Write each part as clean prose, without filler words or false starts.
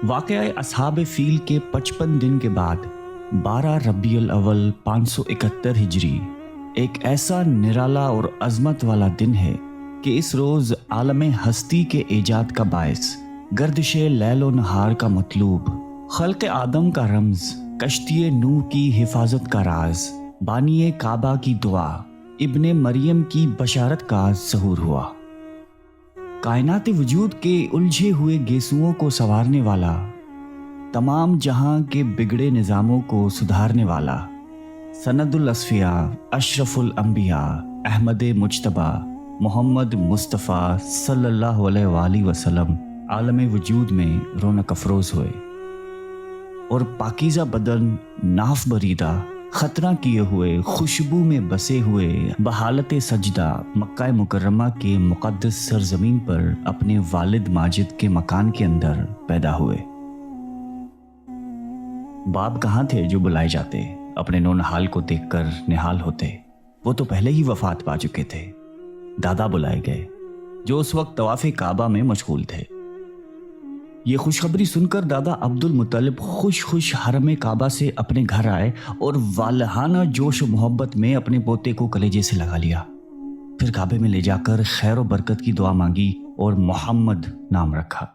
واقعہ اصحاب فیل کے 55 دن کے بعد 12 ربیع الاول 571 ہجری ایک ایسا نرالا اور عظمت والا دن ہے کہ اس روز عالم ہستی کے ایجاد کا باعث، گردش لیل و نہار کا مطلوب، خلق آدم کا رمز، کشتی نوح کی حفاظت کا راز، بانی کعبہ کی دعا، ابن مریم کی بشارت کا ظہور ہوا۔ کائنات وجود کے الجھے ہوئے گیسوؤں کو سنوارنے والا، تمام جہاں کے بگڑے نظاموں کو سدھارنے والا، سند الاصفیاء، اشرف الانبیاء، احمد مجتبیٰ، محمد مصطفیٰ صلی اللہ علیہ وآلہ وسلم عالم وجود میں رونق افروز ہوئے، اور پاکیزہ بدن، ناف بریدہ، خطرہ کیے ہوئے، خوشبو میں بسے ہوئے، بحالت سجدہ مکہ مکرمہ کے مقدس سرزمین پر اپنے والد ماجد کے مکان کے اندر پیدا ہوئے۔ باپ کہاں تھے جو بلائے جاتے، اپنے نونہال کو دیکھ کر نہال ہوتے؟ وہ تو پہلے ہی وفات پا چکے تھے۔ دادا بلائے گئے جو اس وقت طواف کعبہ میں مشغول تھے۔ یہ خوشخبری سن کر دادا عبد المطلب خوش حرم کعبہ سے اپنے گھر آئے اور والہانہ جوش و محبت میں اپنے پوتے کو کلیجے سے لگا لیا۔ پھر کعبے میں لے جا کر خیر و برکت کی دعا مانگی اور محمد نام رکھا۔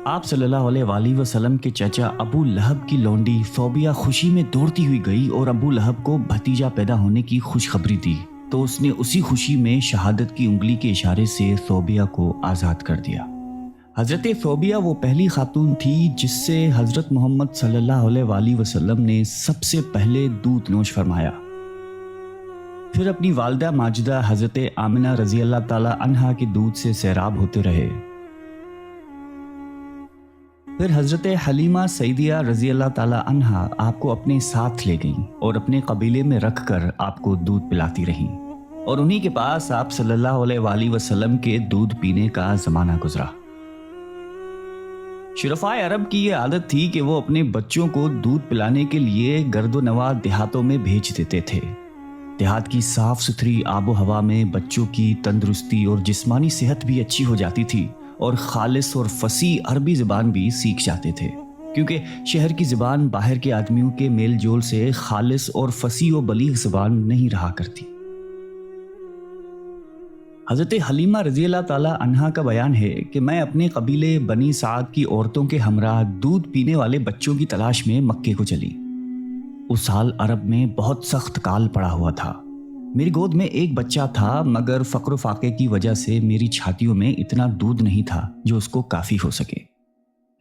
آپ صلی اللہ علیہ وآلہ وسلم کے چچا ابو لہب کی لونڈی ثوبیہ خوشی میں دوڑتی ہوئی گئی اور ابو لہب کو بھتیجا پیدا ہونے کی خوشخبری دی، تو اس نے اسی خوشی میں شہادت کی انگلی کے اشارے سے ثوبیہ کو آزاد کر دیا۔ حضرت ثوبیہ وہ پہلی خاتون تھی جس سے حضرت محمد صلی اللہ علیہ وآلہ وسلم نے سب سے پہلے دودھ نوش فرمایا۔ پھر اپنی والدہ ماجدہ حضرت آمنہ رضی اللہ تعالی عنہا کے دودھ سے سیراب ہوتے رہے۔ پھر حضرت حلیمہ سعدیہ رضی اللہ تعالی عنہا آپ کو اپنے ساتھ لے گئیں اور اپنے قبیلے میں رکھ کر آپ کو دودھ پلاتی رہیں، اور انہی کے پاس آپ صلی اللہ علیہ وآلہ وسلم کے دودھ پینے کا زمانہ گزرا۔ شرفائے عرب کی یہ عادت تھی کہ وہ اپنے بچوں کو دودھ پلانے کے لیے گرد و نواح دیہاتوں میں بھیج دیتے تھے۔ دیہات کی صاف ستھری آب و ہوا میں بچوں کی تندرستی اور جسمانی صحت بھی اچھی ہو جاتی تھی، اور خالص اور فصیح عربی زبان بھی سیکھ جاتے تھے، کیونکہ شہر کی زبان باہر کے آدمیوں کے میل جول سے خالص اور فصیح و بلیغ زبان نہیں رہا کرتی۔ حضرت حلیمہ رضی اللہ تعالی عنہا کا بیان ہے کہ میں اپنے قبیلے بنی سعد کی عورتوں کے ہمراہ دودھ پینے والے بچوں کی تلاش میں مکے کو چلی۔ اس سال عرب میں بہت سخت کال پڑا ہوا تھا۔ میری گود میں ایک بچہ تھا، مگر فقر و فاقے کی وجہ سے میری چھاتیوں میں اتنا دودھ نہیں تھا جو اس کو کافی ہو سکے۔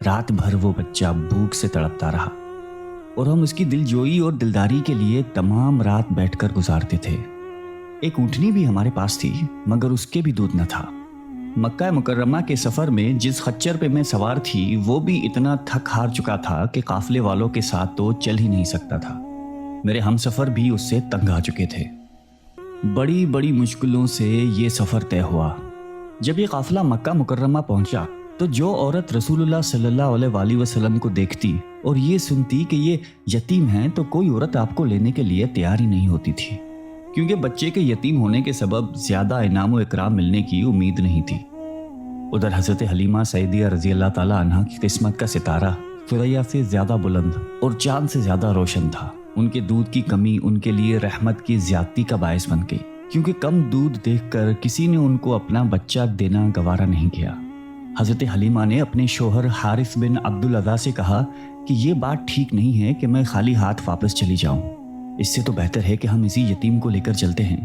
رات بھر وہ بچہ بھوک سے تڑپتا رہا، اور ہم اس کی دلجوئی اور دلداری کے لیے تمام رات بیٹھ کر گزارتے تھے۔ ایک اونٹنی بھی ہمارے پاس تھی، مگر اس کے بھی دودھ نہ تھا۔ مکہ مکرمہ کے سفر میں جس خچر پہ میں سوار تھی وہ بھی اتنا تھک ہار چکا تھا کہ قافلے والوں کے ساتھ تو چل ہی نہیں سکتا تھا۔ میرے ہم سفر بھی اس سے تنگ آ چکے تھے۔ بڑی بڑی مشکلوں سے یہ سفر طے ہوا۔ جب یہ قافلہ مکہ مکرمہ پہنچا تو جو عورت رسول اللہ صلی اللہ علیہ وآلہ وسلم کو دیکھتی اور یہ سنتی کہ یہ یتیم ہیں، تو کوئی عورت آپ کو لینے کے لیے تیار ہی نہیں ہوتی تھی، کیونکہ بچے کے یتیم ہونے کے سبب زیادہ انعام و اکرام ملنے کی امید نہیں تھی۔ ادھر حضرت حلیمہ سعدیہ رضی اللہ تعالی عنہا کی قسمت کا ستارہ ثریا سے زیادہ بلند اور چاند سے زیادہ روشن تھا۔ ان کے دودھ کی کمی ان کے لیے رحمت کی زیادتی کا باعث بن گئی، کیونکہ کم دودھ دیکھ کر کسی نے ان کو اپنا بچہ دینا گوارا نہیں کیا۔ حضرت حلیمہ نے اپنے شوہر حارث بن عبدالعزیٰ سے کہا کہ یہ بات ٹھیک نہیں ہے کہ میں خالی ہاتھ واپس چلی جاؤں، اس سے تو بہتر ہے کہ ہم اسی یتیم کو لے کر چلتے ہیں۔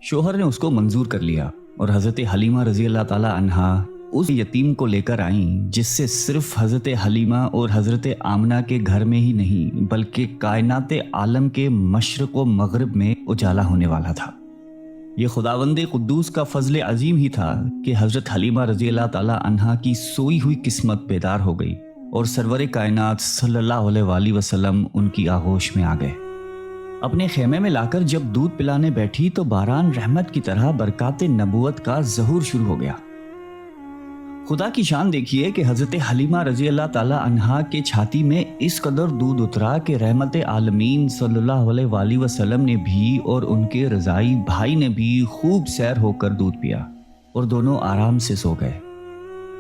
شوہر نے اس کو منظور کر لیا، اور حضرت حلیمہ رضی اللہ تعالی عنہا اس یتیم کو لے کر آئیں، جس سے صرف حضرت حلیمہ اور حضرت آمنہ کے گھر میں ہی نہیں بلکہ کائنات عالم کے مشرق و مغرب میں اجالا ہونے والا تھا۔ یہ خداوند قدوس کا فضل عظیم ہی تھا کہ حضرت حلیمہ رضی اللہ تعالی عنہا کی سوئی ہوئی قسمت بیدار ہو گئی، اور سرور کائنات صلی اللہ علیہ وآلہ وسلم ان کی آغوش میں آ گئے۔ اپنے خیمے میں لا کر جب دودھ پلانے بیٹھی تو باران رحمت کی طرح برکات نبوت کا ظہور شروع ہو گیا۔ خدا کی شان دیکھیے کہ حضرت حلیمہ رضی اللہ تعالی عنہا کے چھاتی میں اس قدر دودھ اترا کہ رحمت عالمین صلی اللہ علیہ وآلہ وسلم نے بھی اور ان کے رضائی بھائی نے بھی خوب سیر ہو کر دودھ پیا، اور دونوں آرام سے سو گئے۔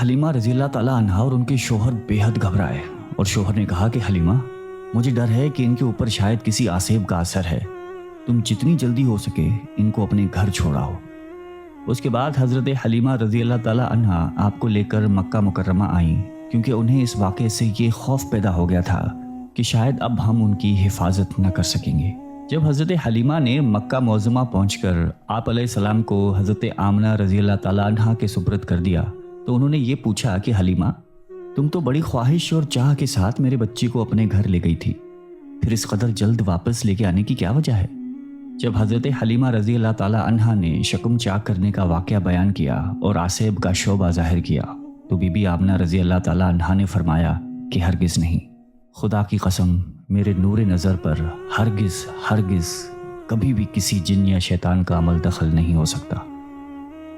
حلیمہ رضی اللہ تعالیٰ عنہا اور ان کے شوہر بے حد گھبرائے، اور شوہر نے کہا کہ حلیمہ، مجھے ڈر ہے کہ ان کے اوپر شاید کسی آسیب کا اثر ہے، تم جتنی جلدی ہو سکے ان کو اپنے گھر چھوڑاؤ۔ اس کے بعد حضرت حلیمہ رضی اللہ تعالیٰ عنہا آپ کو لے کر مکہ مکرمہ آئیں، کیونکہ انہیں اس واقعے سے یہ خوف پیدا ہو گیا تھا کہ شاید اب ہم ان کی حفاظت نہ کر سکیں گے۔ جب حضرت حلیمہ نے مکہ معظمہ پہنچ کر آپ علیہ السلام کو حضرت آمنہ رضی اللہ تعالیٰ عنہا کے سپرد کر دیا تو انہوں نے یہ پوچھا کہ حلیمہ، تم تو بڑی خواہش اور چاہ کے ساتھ میرے بچے کو اپنے گھر لے گئی تھی، پھر اس قدر جلد واپس لے کے آنے کی کیا وجہ ہے؟ جب حضرت حلیمہ رضی اللہ تعالیٰ عنہا نے شکم چاک کرنے کا واقعہ بیان کیا اور آسیب کا شعبہ ظاہر کیا تو بی بی آمنہ رضی اللہ تعالیٰ عنہا نے فرمایا کہ ہرگز نہیں، خدا کی قسم، میرے نور نظر پر ہرگز کبھی بھی کسی جن یا شیطان کا عمل دخل نہیں ہو سکتا،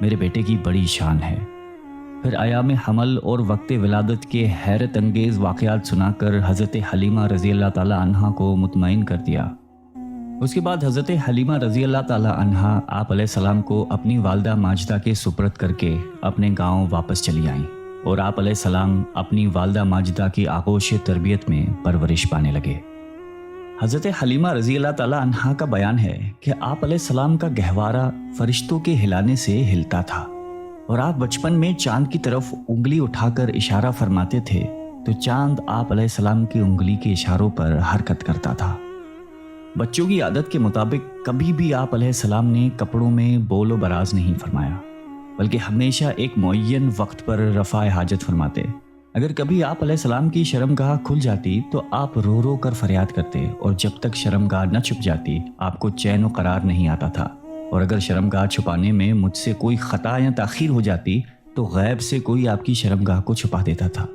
میرے بیٹے کی بڑی شان ہے۔ پھر ایام حمل اور وقت ولادت کے حیرت انگیز واقعات سنا کر حضرت حلیمہ رضی اللہ تعالیٰ عنہا کو مطمئن کر دیا۔ اس کے بعد حضرت حلیمہ رضی اللہ تعالیٰ عنہا آپ علیہ السلام کو اپنی والدہ ماجدہ کے سپرد کر کے اپنے گاؤں واپس چلی آئیں، اور آپ علیہ السلام اپنی والدہ ماجدہ کی آغوش تربیت میں پرورش پانے لگے۔ حضرت حلیمہ رضی اللہ تعالیٰ عنہا کا بیان ہے کہ آپ علیہ السلام کا گہوارہ فرشتوں کے ہلانے سے ہلتا تھا، اور آپ بچپن میں چاند کی طرف انگلی اٹھا کر اشارہ فرماتے تھے تو چاند آپ علیہ السلام کی انگلی کے اشاروں پر حرکت کرتا تھا۔ بچوں کی عادت کے مطابق کبھی بھی آپ علیہ السلام نے کپڑوں میں بول و براز نہیں فرمایا، بلکہ ہمیشہ ایک معین وقت پر رفع حاجت فرماتے۔ اگر کبھی آپ علیہ السلام کی شرمگاہ کھل جاتی تو آپ رو رو کر فریاد کرتے، اور جب تک شرمگاہ نہ چھپ جاتی آپ کو چین و قرار نہیں آتا تھا، اور اگر شرمگاہ چھپانے میں مجھ سے کوئی خطا یا تاخیر ہو جاتی تو غیب سے کوئی آپ کی شرمگاہ کو چھپا دیتا تھا۔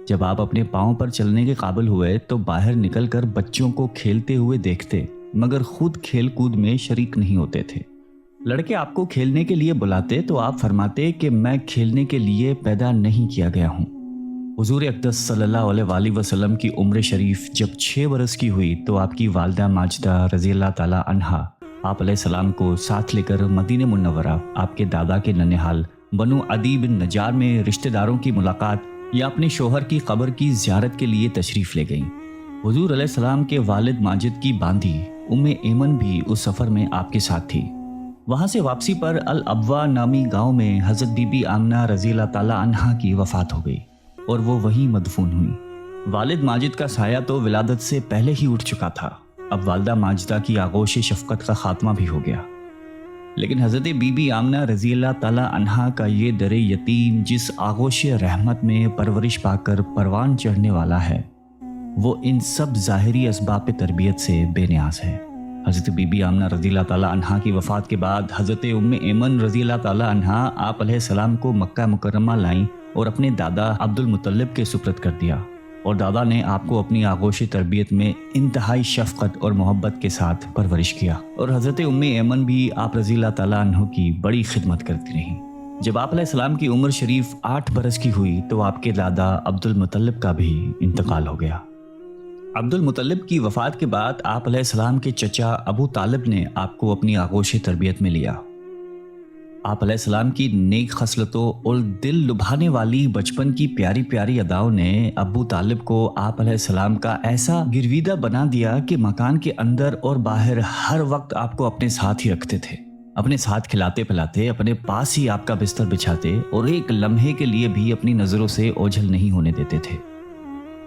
جب آپ اپنے پاؤں پر چلنے کے قابل ہوئے تو باہر نکل کر بچوں کو کھیلتے ہوئے دیکھتے، مگر خود کھیل کود میں شریک نہیں ہوتے تھے۔ لڑکے آپ کو کھیلنے کے لیے بلاتے تو آپ فرماتے کہ میں کھیلنے کے لیے پیدا نہیں کیا گیا ہوں۔ حضور اقدس صلی اللہ علیہ وآلہ وسلم کی عمر شریف جب 6 برس کی ہوئی تو آپ کی والدہ ماجدہ رضی اللہ تعالیٰ عنہا آپ علیہ السلام کو ساتھ لے کر مدینہ منورہ آپ کے دادا کے ننھال بنو عدی بن نجار میں رشتہ داروں کی ملاقات یا اپنے شوہر کی قبر کی زیارت کے لیے تشریف لے گئیں۔ حضور علیہ السلام کے والد ماجد کی باندھی ایمن بھی اس سفر میں آپ کے ساتھ تھی۔ وہاں سے واپسی پر الابوا نامی گاؤں میں حضرت بی بی آمنہ رضی اللہ تعالیٰ عنہا کی وفات ہو گئی اور وہ وہیں مدفون ہوئی۔ والد ماجد کا سایہ تو ولادت سے پہلے ہی اٹھ چکا تھا، اب والدہ ماجدہ کی آغوش شفقت کا خاتمہ بھی ہو گیا، لیکن حضرت بی بی آمنہ رضی اللہ تعالیٰ عنہا کا یہ در یتیم جس آغوش رحمت میں پرورش پا کر پروان چڑھنے والا ہے، وہ ان سب ظاہری اسباب تربیت سے بے نیاز ہے۔ حضرت بی بی آمنہ رضی اللہ تعالیٰ عنہا کی وفات کے بعد حضرت ایمن رضی اللہ تعالیٰ عنہا آپ علیہ السلام کو مکہ مکرمہ لائیں اور اپنے دادا عبد المطلب کے سپرد کر دیا، اور دادا نے آپ کو اپنی آغوش تربیت میں انتہائی شفقت اور محبت کے ساتھ پرورش کیا، اور حضرت ایمن بھی آپ رضی اللہ تعالیٰ عنہ کی بڑی خدمت کرتی رہیں۔ جب آپ علیہ السلام کی عمر شریف 8 برس کی ہوئی تو آپ کے دادا عبد المطلب کا بھی انتقال ہو گیا۔ عبد المطلب کی وفات کے بعد آپ علیہ السلام کے چچا ابو طالب نے آپ کو اپنی آغوش تربیت میں لیا۔ آپ علیہ السلام کی نیک خصلتوں اور دل لبھانے والی بچپن کی پیاری پیاری اداؤں نے ابو طالب کو آپ علیہ السلام کا ایسا گرویدہ بنا دیا کہ مکان کے اندر اور باہر ہر وقت آپ کو اپنے ساتھ ہی رکھتے تھے، اپنے ساتھ کھلاتے پلاتے، اپنے پاس ہی آپ کا بستر بچھاتے، اور ایک لمحے کے لیے بھی اپنی نظروں سے اوجھل نہیں ہونے دیتے تھے۔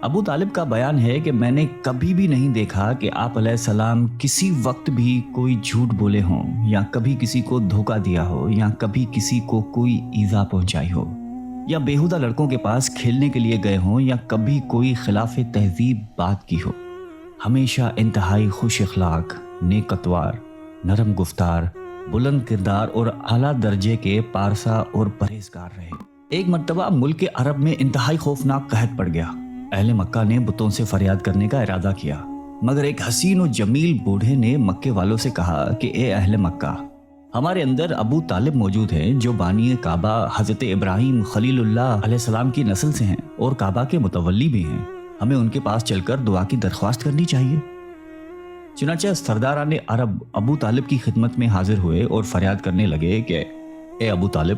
ابو طالب کا بیان ہے کہ میں نے کبھی بھی نہیں دیکھا کہ آپ علیہ السلام کسی وقت بھی کوئی جھوٹ بولے ہوں، یا کبھی کسی کو دھوکہ دیا ہو، یا کبھی کسی کو کوئی ایذا پہنچائی ہو، یا بیہودہ لڑکوں کے پاس کھیلنے کے لیے گئے ہوں، یا کبھی کوئی خلاف تہذیب بات کی ہو۔ ہمیشہ انتہائی خوش اخلاق، نیک اتوار، نرم گفتار، بلند کردار اور اعلیٰ درجے کے پارسا اور پرہیزگار رہے۔ ایک مرتبہ ملک عرب میں انتہائی خوفناک قحط پڑ گیا۔ اہل مکہ نے بتوں سے فریاد کرنے کا ارادہ کیا، مگر ایک حسین و جمیل بوڑھے نے مکے والوں سے کہا کہ اے اہل مکہ، ہمارے اندر ابو طالب موجود ہیں جو بانی کعبہ حضرت ابراہیم خلیل اللہ علیہ السلام کی نسل سے ہیں اور کعبہ کے متولی بھی ہیں، ہمیں ان کے پاس چل کر دعا کی درخواست کرنی چاہیے۔ چنانچہ سرداران عرب ابو طالب کی خدمت میں حاضر ہوئے اور فریاد کرنے لگے کہ اے ابو طالب،